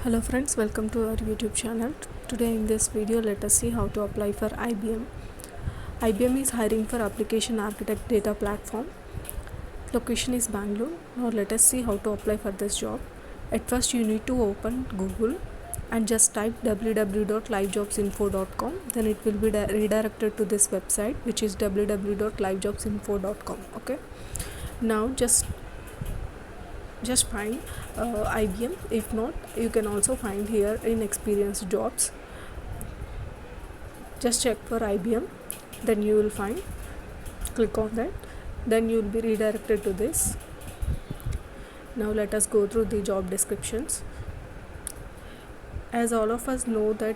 Hello friends, welcome to our YouTube channel. Today in this video let us see how to apply for IBM. IBM is hiring for application architect data platform. Location is Bangalore. Now let us see how to apply for this job. At first you need to open Google and just type www.livejobsinfo.com. Then it will be redirected to this website, which is www.livejobsinfo.com. Okay. Now just find IBM. If not, you can also find here in experience jobs. Just check for IBM, then you will find. Click on that, then you will be redirected to this. Now let us go through the job descriptions. As all of us know that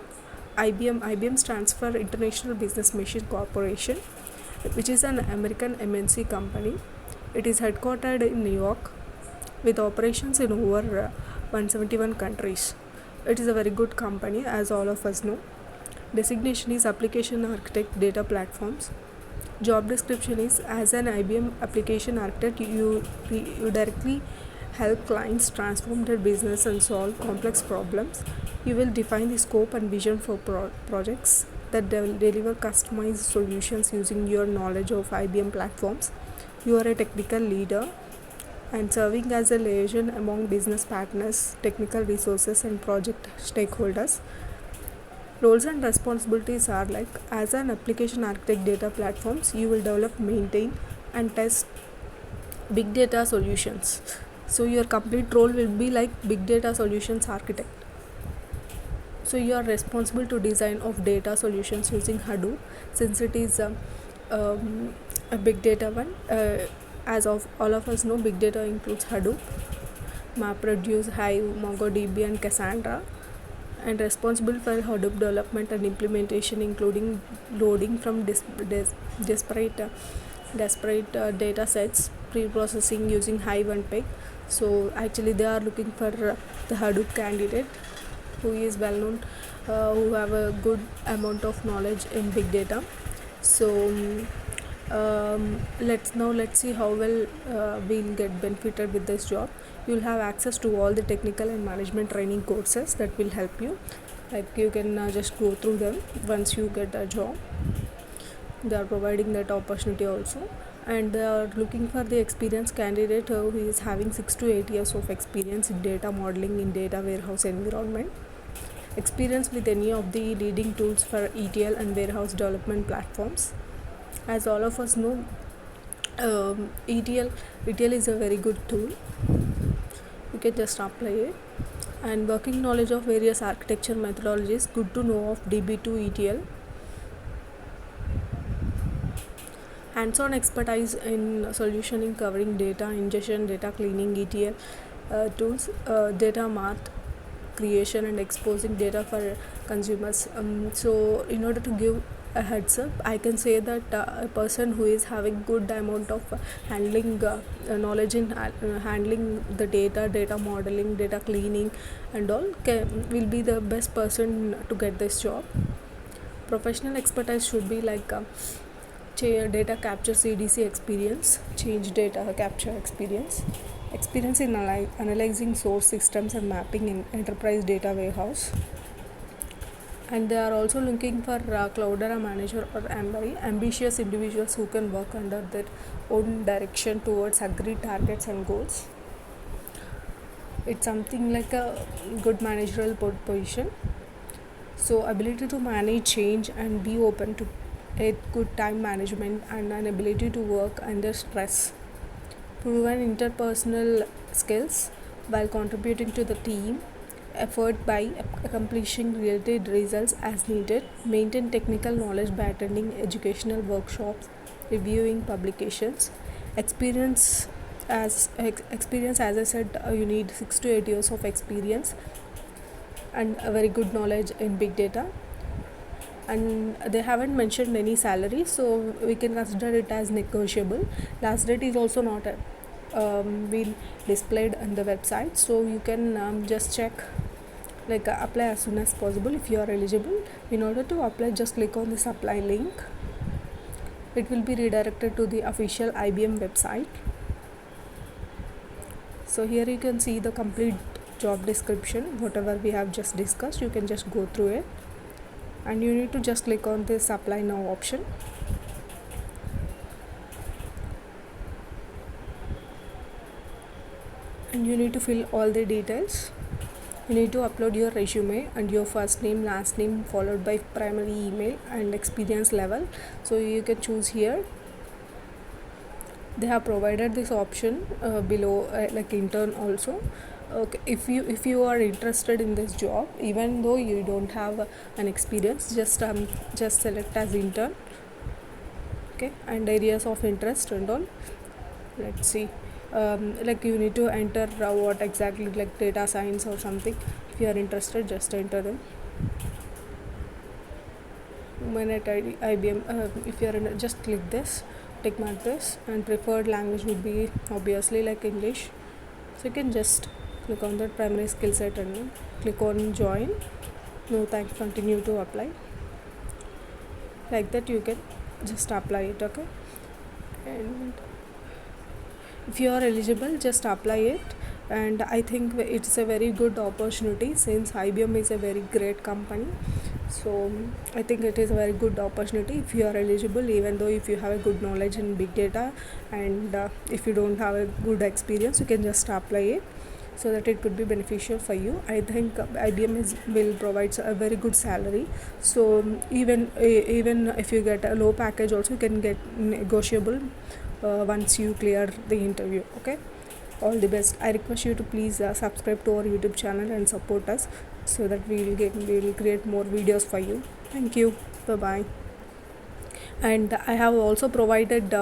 IBM stands for International Business Machine Corporation, which is an American MNC company. It is headquartered in New York with operations in over 171 countries. It is a very good company, as all of us know. Designation is application architect data platforms. Job description is, as an IBM application architect, you directly help clients transform their business and solve complex problems. You will define the scope and vision for projects that deliver customized solutions using your knowledge of IBM platforms. You are a technical leader and serving as a liaison among business partners, technical resources and project stakeholders. Roles and responsibilities are like, as an application architect data platforms, you will develop, maintain and test big data solutions. So your complete role will be like big data solutions architect. So you are responsible to design of data solutions using Hadoop, since it is a big data one. As of all of us know, big data includes Hadoop, MapReduce, Hive, MongoDB and Cassandra, and responsible for Hadoop development and implementation, including loading from disparate data sets, pre-processing using Hive and Peg. So actually they are looking for the Hadoop candidate who is well known, who have a good amount of knowledge in big data. So let's see how well we'll get benefited with this job. You'll have access to all the technical and management training courses that will help you. Like you can just go through them once you get a job. They are providing that opportunity also, and they are looking for the experienced candidate who is having 6 to 8 years of experience in data modeling in data warehouse environment, experience with any of the leading tools for ETL and warehouse development platforms. As all of us know, ETL is a very good tool. You can just apply it. And working knowledge of various architecture methodologies. Good to know of DB2 ETL. Hands-on expertise in solutioning covering data ingestion, data cleaning, ETL tools, data mart creation and exposing data for consumers. So in order to give a heads up, I can say that a person who is having good amount of handling knowledge in handling the data modeling, data cleaning and all will be the best person to get this job. Professional expertise should be like data capture CDC experience, change data capture experience in analyzing source systems and mapping in enterprise data warehouse. And they are also looking for Cloudera manager or ambitious individuals who can work under their own direction towards agreed targets and goals. It's something like a good managerial position. So ability to manage change and be open to a good time management and an ability to work under stress. Proven interpersonal skills while contributing to the team effort by accomplishing related results as needed. Maintain technical knowledge by attending educational workshops, reviewing publications. Experience as I said, you need 6 to 8 years of experience and a very good knowledge in big data. And they haven't mentioned any salary, so we can consider it as negotiable. Last date is also not been displayed on the website, so you can just check, like apply as soon as possible if you are eligible. In order to apply, just click on this apply link. It will be redirected to the official IBM website. So here you can see the complete job description, whatever we have just discussed. You can just go through it, and you need to just click on this apply now option. And you need to fill all the details. You need to upload your resume and your first name, last name, followed by primary email and experience level. So you can choose here. They have provided this option below, like intern also. Okay, if you are interested in this job, even though you don't have an experience, just select as intern. Okay, and areas of interest and all. Let's see. Like you need to enter what exactly, like data science or something. If you are interested, just enter them. Minute ID, IBM. If you are just click this, tick mark this, and preferred language would be obviously like English. So you can just click on that primary skill set and click on join. No thanks, continue to apply. Like that you can just apply it. Okay, and if you are eligible, just apply it. And I think it's a very good opportunity, since IBM is a very great company. So I think it is a very good opportunity if you are eligible, even though if you have a good knowledge in big data, and if you don't have a good experience, you can just apply it, so that it could be beneficial for you. I think IBM will provide a very good salary. So even if you get a low package also, you can get negotiable once you clear the interview. Okay, all the best. I request you to please subscribe to our YouTube channel and support us, so that we will create more videos for you. Thank you. Bye bye. And I have also provided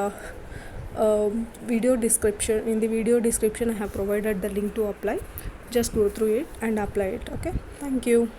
video description. In the video description, I have provided the link to apply. Just go through it and apply it. Okay, thank you.